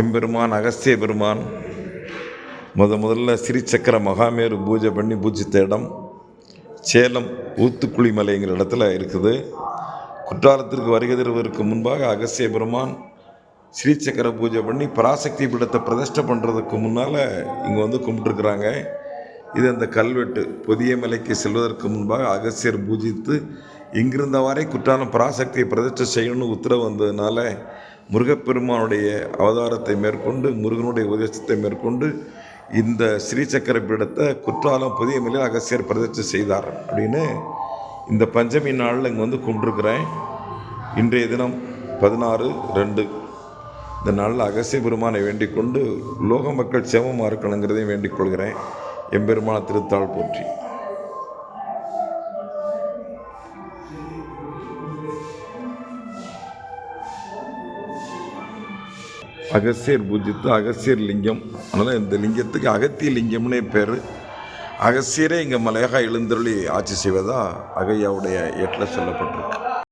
எம்பெருமான் அகஸ்திய பெருமான் முதல்ல ஸ்ரீசக்கர மகாமேரு பூஜை பண்ணி பூஜித்த இடம் சேலம் ஊத்துக்குழி மலைங்கிற இடத்துல இருக்குது. குற்றாலத்திற்கு வருகை தருவதற்கு முன்பாக அகஸ்திய பெருமான் ஸ்ரீசக்கர பூஜை பண்ணி பராசக்தி பீடத்தை பிரதிஷ்டை பண்ணுறதுக்கு முன்னால் இங்கே வந்து கும்பிட்டுருக்குறாங்க. இது அந்த கல்வெட்டு. புதிய மலைக்கு செல்வதற்கு முன்பாக அகஸ்தியர் பூஜித்து இங்கிருந்தவாறே குற்றாலம் பராசக்தியை பிரதிஷ்டை செய்யணும்னு உத்தரவு வந்ததுனால முருகப்பெருமானுடைய அவதாரத்தை மேற்கொண்டு முருகனுடைய உபதேசத்தை மேற்கொண்டு இந்த ஸ்ரீசக்கர பீடத்தை குற்றாலம் புதிய மலையில் அகஸ்தியர் பிரதிஷ்டை செய்தார் அப்படின்னு இந்த பஞ்சமி நாளில் இங்கே வந்து கும்பிட்டுருக்கிறேன். இன்றைய தினம் 16/2 இந்த நாளில் அகஸ்திய பெருமானை வேண்டிக் கொண்டு லோக மக்கள் சேமமாக இருக்கணுங்கிறதையும் வேண்டிக் கொள்கிறேன். எம்பெருமான திருத்தாள் போற்றி. அகஸ்தியர் பூஜித்து அகஸ்தியர் லிங்கம். அதனால் இந்த லிங்கத்துக்கு அகத்திய லிங்கம்னே பேர். அகஸ்தியரே இங்கே மலையாக எழுந்தருளி ஆட்சி செய்வதா அகையாவுடைய ஏட்டில் சொல்லப்பட்டிருக்கு.